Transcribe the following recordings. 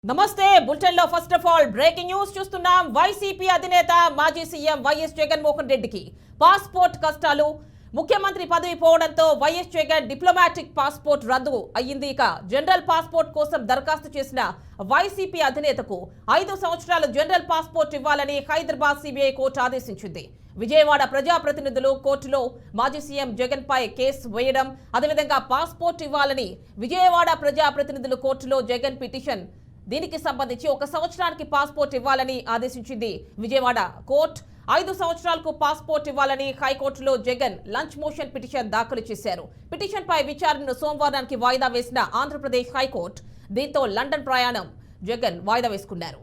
నమస్తే బులెటిన్ లో first of all breaking news చూస్తున్నాం. వైసీపీ అధినేత మాజీ సీఎం వైఎస్ జగన్మోహన్ రెడ్డికి పాస్పోర్ట్ కష్టాలు. ముఖ్యమంత్రి పదవి పోవడంతో వైఎస్ జగన్ డిప్లొమాటిక్ పాస్పోర్ట్ రద్దు అయ్యింది. ఇక జనరల్ పాస్పోర్ట్ కోసం దరఖాస్తు చేసిన వైసీపీ అధినేతకు 5 సంవత్సరాల జనరల్ పాస్పోర్ట్ ఇవ్వాలని హైదరాబాద్ సిబిఐ కోర్టు ఆదేశించింది. విజయవాడ ప్రజాప్రతినిధులు కోర్టులో మాజీ సీఎం జగన్ పై కేసు వేయడం, అదేవిధంగా పాస్పోర్ట్ ఇవ్వాలని విజయవాడ ప్రజాప్రతినిధులు కోర్టులో జగన్ పిటిషన్. దీనికి సంబంధించి 1 సంవత్సరానికి పాస్పోర్ట్ ఇవ్వాలని ఆదేశించింది విజయవాడ కోర్టు. 5 సంవత్సరాలకు పాస్పోర్ట్ ఇవ్వాలని హైకోర్టులో జగన్ లంచ్ మోషన్ పిటిషన్ దాఖలు చేశారు. పిటిషన్ పై విచారణను సోమవారానికి వాయిదా వేసిన ఆంధ్రప్రదేశ్ హైకోర్టు. దీంతో లండన్ ప్రయాణం జగన్ వాయిదా వేసుకున్నారు.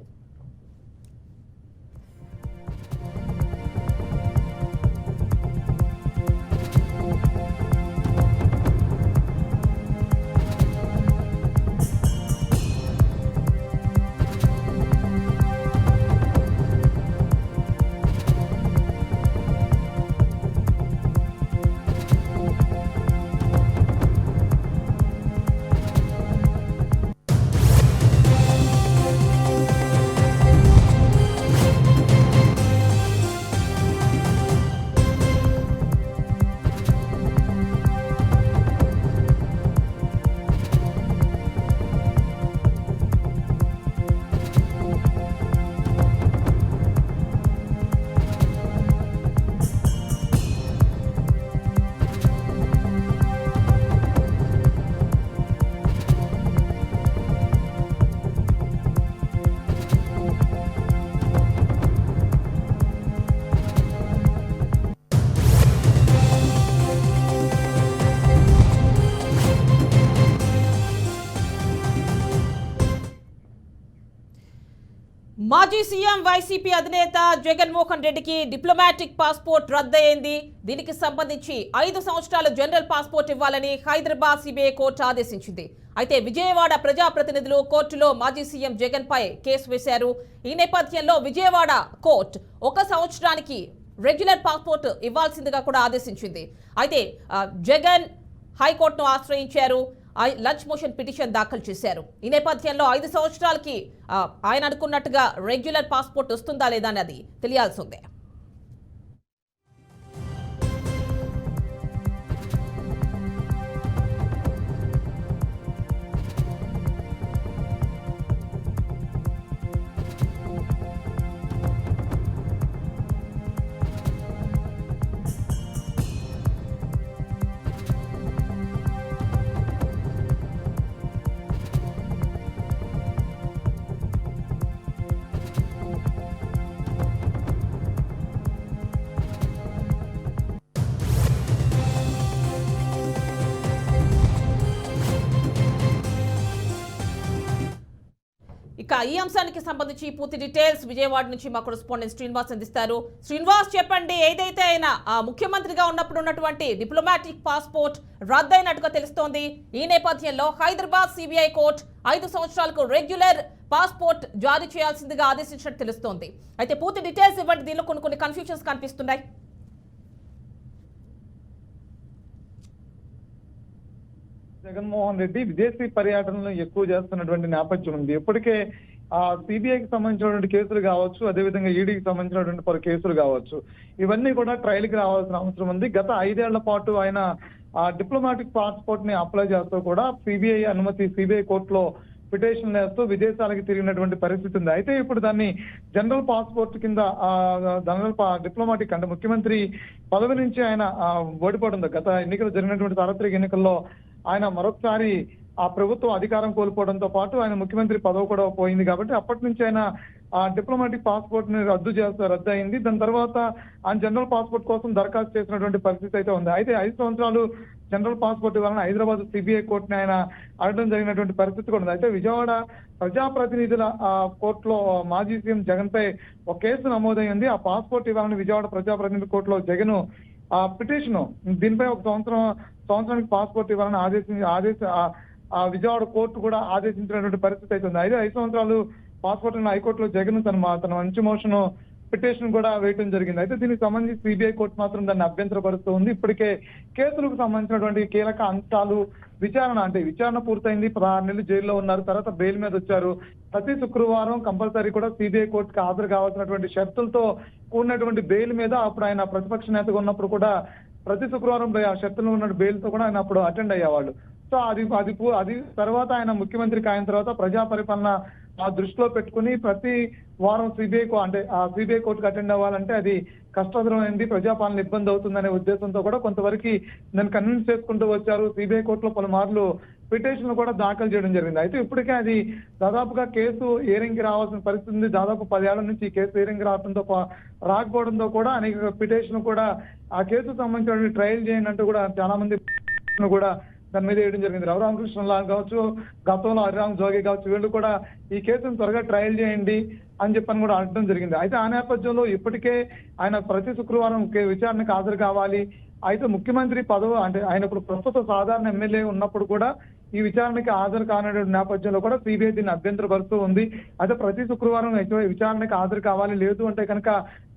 మాజీ సీఎం వైసీపీ అధినేత జగన్మోహన్ రెడ్డికి డిప్లొమాటిక్ పాస్పోర్ట్ రద్దయింది. దీనికి సంబంధించి 5 సంవత్సరాల జనరల్ పాస్పోర్ట్ ఇవ్వాలని హైదరాబాద్ సిబిఐ కోర్టు ఆదేశించింది. అయితే విజయవాడ ప్రజాప్రతినిధులు కోర్టులో మాజీ సీఎం జగన్ పై కేసు వేశారు. ఈ నేపథ్యంలో విజయవాడ కోర్టు 1 సంవత్సరానికి రెగ్యులర్ పాస్పోర్ట్ ఇవ్వాల్సిందిగా కూడా ఆదేశించింది. అయితే జగన్ హైకోర్టును ఆశ్రయించారు, లంచ్ మోషన్ పిటిషన్ దాఖలు చేశారు. ఈ నేపథ్యంలో 5 సంవత్సరాలకి ఆయన అనుకున్నట్టుగా రెగ్యులర్ పాస్పోర్ట్ వస్తుందా లేదా అన్నది తెలియాల్సి ఉంది. ఇక ఈ అంశానికి సంబంధించి పూర్తి డీటెయిల్స్ విజయవాడ నుంచి మా కరెస్పాండెంట్ శ్రీనివాస్ అందిస్తారు. శ్రీనివాస్, చెప్పండి, ఏదైతే ఆయన ముఖ్యమంత్రిగా ఉన్నప్పుడు ఉన్నటువంటి డిప్లొమాటిక్ పాస్పోర్ట్ రద్దయినట్టుగా తెలుస్తోంది. ఈ నేపథ్యంలో హైదరాబాద్ సిబిఐ కోర్టు 5 సంవత్సరాలకు రెగ్యులర్ పాస్పోర్ట్ జారీ చేయాల్సిందిగా ఆదేశించినట్టు తెలుస్తోంది. అయితే పూర్తి డీటెయిల్స్ ఇవ్వండి, దీనిలో కొన్ని కన్ఫ్యూజన్స్ కనిపిస్తున్నాయి. జగన్మోహన్ రెడ్డి విదేశీ పర్యటనలు ఎక్కువ చేస్తున్నటువంటి నేపథ్యం ఉంది. ఇప్పటికే సిబిఐకి సంబంధించినటువంటి కేసులు కావచ్చు, అదేవిధంగా ఈడీకి సంబంధించినటువంటి పలు కేసులు కావచ్చు, ఇవన్నీ కూడా ట్రయల్ కి రావాల్సిన అవసరం ఉంది. గత 5 ఏళ్ల పాటు ఆయన డిప్లొమాటిక్ పాస్పోర్ట్ ని అప్లై చేస్తూ కూడా సిబిఐ అనుమతి, సిబిఐ కోర్టులో పిటిషన్ వేస్తూ విదేశాలకు తిరిగినటువంటి పరిస్థితి ఉంది. అయితే ఇప్పుడు దాన్ని జనరల్ పాస్పోర్ట్ కింద డిప్లొమాటిక్ అంటే ముఖ్యమంత్రి పదవి నుంచి ఆయన ఓడిపోవడం, గత ఎన్నికలు జరిగినటువంటి సార్వత్రిక ఎన్నికల్లో ఆయన మరొకసారి ఆ ప్రభుత్వం అధికారం కోల్పోవడంతో పాటు ఆయన ముఖ్యమంత్రి పదవి కూడా పోయింది. కాబట్టి అప్పటి నుంచి ఆయన డిప్లొమాటిక్ పాస్పోర్ట్ ని రద్దు అయింది. దాని తర్వాత ఆయన జనరల్ పాస్పోర్ట్ కోసం దరఖాస్తు చేసినటువంటి పరిస్థితి అయితే ఉంది. అయితే 5 సంవత్సరాలు జనరల్ పాస్పోర్ట్ ఇవ్వాలని హైదరాబాద్ సిబిఐ కోర్టుని ఆయన అడగడం జరిగినటువంటి పరిస్థితి కూడా ఉంది. అయితే విజయవాడ ప్రజాప్రతినిధుల కోర్టులో మాజీ సీఎం జగన్ పై ఒక కేసు నమోదైంది. ఆ పాస్పోర్ట్ ఇవ్వాలని విజయవాడ ప్రజాప్రతినిధుల కోర్టులో జగన్ పిటిషన్, దీనిపై 1 సంవత్సరానికి పాస్పోర్ట్ ఇవ్వాలని విజయవాడ కోర్టు కూడా ఆదేశించినటువంటి పరిస్థితి అయితే ఉంది. 5 సంవత్సరాలు పాస్పోర్ట్ హైకోర్టులో జగన్ తన మంచి మోషన్ పిటిషన్ కూడా వేయడం జరిగింది. అయితే దీనికి సంబంధించి సిబిఐ కోర్టు మాత్రం దాన్ని అభ్యంతరపరుస్తూ ఉంది. ఇప్పటికే కేసులకు సంబంధించినటువంటి కీలక అంశాలు విచారణ పూర్తయింది. 16 నెలలు జైల్లో ఉన్నారు, తర్వాత బెయిల్ మీద వచ్చారు. ప్రతి శుక్రవారం కంపల్సరీ కూడా సిబిఐ కోర్టుకి హాజరు కావాల్సినటువంటి షరతులతో కూడినటువంటి బెయిల్ మీద అప్పుడు ఆయన ప్రతిపక్ష నేతగా ఉన్నప్పుడు కూడా ప్రతి శుక్రవారం ఆ షరతులు ఉన్న బెయిల్ తో కూడా ఆయన అప్పుడు అటెండ్ అయ్యేవాళ్ళు. సో అది తర్వాత ఆయన ముఖ్యమంత్రికి అయిన తర్వాత ప్రజా పరిపాలన దృష్టిలో పెట్టుకుని ప్రతి వారం సిబిఐ కోర్టుకు అటెండ్ అవ్వాలంటే అది కష్టతరమైంది, ప్రజాపాలన ఇబ్బంది అవుతుందనే ఉద్దేశంతో కూడా కొంతవరకు దాన్ని కన్విన్స్ చేసుకుంటూ వచ్చారు. సిబిఐ కోర్టులో పలుమార్లు పిటిషన్లు కూడా దాఖలు చేయడం జరిగింది. అయితే ఇప్పటికే అది దాదాపుగా కేసు హియరింగ్కి రావాల్సిన పరిస్థితి ఉంది. దాదాపు 10 ఏళ్ల నుంచి ఈ కేసు హియరింగ్ రాకపోవడంతో కూడా అనేక పిటిషన్ కూడా ఆ కేసుకు సంబంధించిన ట్రయల్ చేయండి అంటూ కూడా చాలా మంది కూడా దాని మీద వేయడం జరిగింది. రఘురామకృష్ణ కావచ్చు, గతంలో హరిరామ్ జోగి కావచ్చు, వీళ్ళు కూడా ఈ కేసును త్వరగా ట్రయల్ చేయండి అని చెప్పని కూడా అడగడం జరిగింది. అయితే ఆ నేపథ్యంలో ఇప్పటికే ఆయన ప్రతి శుక్రవారం విచారణకు హాజరు కావాలి. అయితే ముఖ్యమంత్రి పదవి ఆయన ఇప్పుడు ప్రస్తుత సాధారణ ఎమ్మెల్యే ఉన్నప్పుడు కూడా ఈ విచారణకి హాజరు కానటువంటి నేపథ్యంలో కూడా సిబిఐ దీన్ని అభ్యంతరపరుస్తూ ఉంది. అయితే ప్రతి శుక్రవారం విచారణకి హాజరు కావాలి, లేదు అంటే కనుక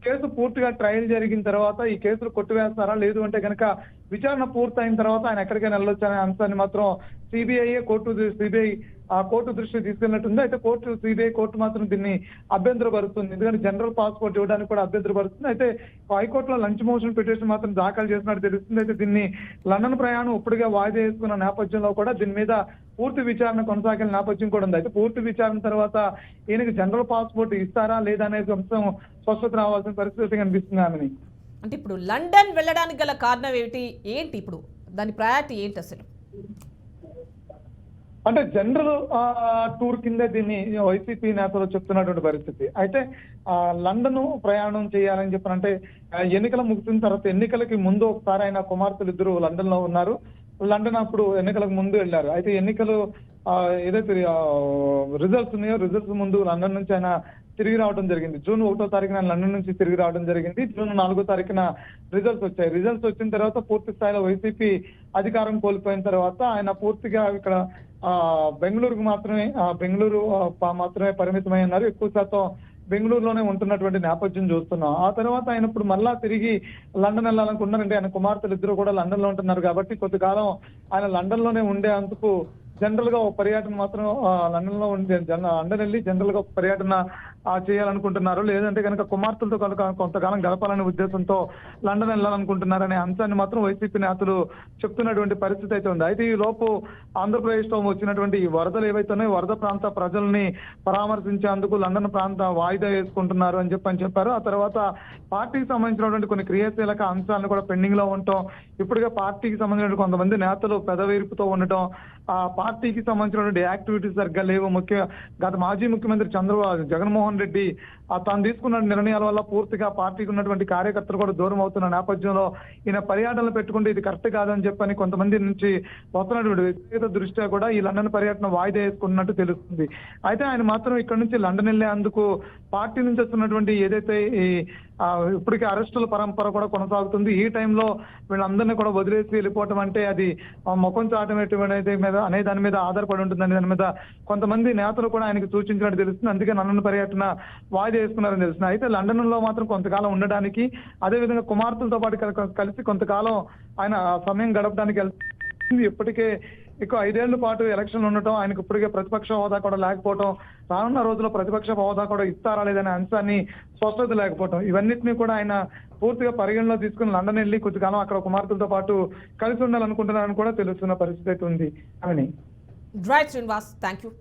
కేసు పూర్తిగా ట్రయల్ జరిగిన తర్వాత ఈ కేసులు కొట్టివేస్తారా, లేదు అంటే కనుక విచారణ పూర్తయిన తర్వాత ఆయన ఎక్కడికైనా వెళ్ళొచ్చు అనే అంశాన్ని మాత్రం సిబిఐ కోర్టు దృష్టికి తీసుకెళ్ళినట్టుంది. అయితే సిబిఐ కోర్టు మాత్రం దీన్ని అభ్యంతరపరుస్తుంది. ఎందుకంటే జనరల్ పాస్పోర్ట్ ఇవ్వడానికి కూడా అభ్యంతరపరుస్తుంది. అయితే హైకోర్టులో లంచ్ మోషన్ పిటిషన్ మాత్రం దాఖలు చేసినట్టు తెలుస్తుంది. అయితే దీన్ని లండన్ ప్రయాణం ఇప్పుడుగా వాయిదా వేసుకున్న నేపథ్యంలో కూడా దీని మీద పూర్తి విచారణ కొనసాగిన నేపథ్యం కూడా ఉంది. అయితే పూర్తి విచారణ తర్వాత ఈయనకి జనరల్ పాస్పోర్ట్ ఇస్తారా లేదా అనే అంశం స్పష్టత రావాల్సిన పరిస్థితి కనిపిస్తుంది ఆమెని. అంటే ఇప్పుడు లండన్ వెళ్ళడానికి గల కారణం ఏంటి ఇప్పుడు దాని ప్రయారిటీ ఏంటి అసలు? అంటే జనరల్ టూర్ కింద దీన్ని వైసీపీ నేతలు చెప్తున్నటువంటి పరిస్థితి. అయితే లండన్ ప్రయాణం చేయాలని చెప్పనంటే ఎన్నికలు ముగిసిన తర్వాత ఎన్నికలకి ముందు ఒకసారి ఆయన కుమార్తెలు ఇద్దరు లండన్ లో ఉన్నారు. లండన్ అప్పుడు ఎన్నికలకు ముందు వెళ్ళారు. అయితే ఎన్నికలు ఏదైతే రిజల్ట్స్ ఉన్నాయో రిజల్ట్స్ ముందు లండన్ నుంచి ఆయన తిరిగి రావడం జరిగింది. జూన్ 1వ తారీఖున లండన్ నుంచి తిరిగి రావడం జరిగింది. జూన్ 4వ తారీఖున రిజల్ట్స్ వచ్చాయి. రిజల్ట్స్ వచ్చిన తర్వాత పూర్తి స్థాయిలో వైసీపీ అధికారం కోల్పోయిన తర్వాత ఆయన పూర్తిగా ఇక్కడ బెంగళూరు మాత్రమే పరిమితమై ఉన్నారు. ఎక్కువ శాతం బెంగళూరులోనే ఉంటున్నటువంటి నేపథ్యం చూస్తున్నాం. ఆ తర్వాత ఆయన ఇప్పుడు మళ్ళా తిరిగి లండన్ వెళ్ళాలనుకుంటున్నారంటే ఆయన కుమార్తెలు ఇద్దరు కూడా లండన్ లో ఉంటున్నారు కాబట్టి కొంతకాలం ఆయన లండన్ లోనే ఉండేందుకు జనరల్ గా ఒక పర్యటన మాత్రం లండన్ లో లండన్ వెళ్ళి జనరల్ గా ఒక పర్యటన చేయాలనుకుంటున్నారు. లేదంటే కనుక కుమార్తెలతో కొంతకాలం గడపాలనే ఉద్దేశంతో లండన్ వెళ్ళాలనుకుంటున్నారనే అంశాన్ని మాత్రం వైసీపీ నేతలు చెప్తున్నటువంటి పరిస్థితి అయితే ఉంది. అయితే ఈ లోపు ఆంధ్రప్రదేశ్ లో వచ్చినటువంటి ఈ వరదలు ఏవైతున్నాయో వరద ప్రాంత ప్రజల్ని పరామర్శించేందుకు లండన్ ప్రాంత వాయిదా వేసుకుంటున్నారు అని చెప్పారు. ఆ తర్వాత పార్టీకి సంబంధించినటువంటి కొన్ని క్రియాశీలక అంశాలను కూడా పెండింగ్ లో ఉండటం, ఇప్పటికే పార్టీకి సంబంధించిన కొంతమంది నేతలు పెదవేర్పుతో ఉండటం, ఆ పార్టీకి సంబంధించినటువంటి యాక్టివిటీస్ సరిగ్గా లేవు. గత మాజీ ముఖ్యమంత్రి జగన్మోహన్ రెడ్డి తాను తీసుకున్న నిర్ణయాల వల్ల పూర్తిగా పార్టీకి ఉన్నటువంటి కార్యకర్తలు కూడా దూరం అవుతున్న నేపథ్యంలో ఈయన పర్యటనలు పెట్టుకుంటే ఇది కరెక్ట్ కాదని చెప్పని కొంతమంది నుంచి వస్తున్నటువంటి వ్యక్తిగత దృష్ట్యా కూడా ఈ లండన్ పర్యటన వాయిదా వేసుకున్నట్టు తెలుస్తుంది. అయితే ఆయన మాత్రం ఇక్కడ నుంచి లండన్ వెళ్లేందుకు పార్టీ నుంచి వస్తున్నటువంటి ఏదైతే ఇప్పటికీ అరెస్టుల పరంపర కూడా కొనసాగుతుంది. ఈ టైంలో వీళ్ళందరినీ కూడా వదిలేసి వెళ్ళిపోవటం అంటే అది ముఖం చాటమేటువంటి అనే దాని మీద ఆధారపడి ఉంటుందని దాని మీద కొంతమంది నేతలు కూడా ఆయనకు సూచించినట్టు తెలుస్తుంది. అందుకే లండన్ పర్యటన వాయిదా వేసుకున్నారని తెలుస్తుంది. అయితే లండన్ లో మాత్రం కొంతకాలం ఉండడానికి, అదేవిధంగా కుమార్తెలతో పాటు కలిసి కొంతకాలం ఆయన సమయం గడపడానికి వెళ్తుంది. ఇప్పటికే ఎక్కువ 5 ఏళ్ల పాటు ఎలక్షన్లు ఉండటం, ఆయనకు ఇప్పటికే ప్రతిపక్ష హోదా కూడా లేకపోవడం, రానున్న రోజుల్లో ప్రతిపక్ష హోదా కూడా ఇస్తారా లేదనే అంశాన్ని స్పష్టత లేకపోవడం, ఇవన్నిటినీ కూడా ఆయన పూర్తిగా పరిగణలో తీసుకుని లండన్ వెళ్ళి కొద్దికాలం అక్కడ కుమార్తెలతో పాటు కలిసి ఉండాలనుకుంటున్నారని కూడా తెలుస్తున్న పరిస్థితి అయితే ఉంది. Right Srinivas, thank you.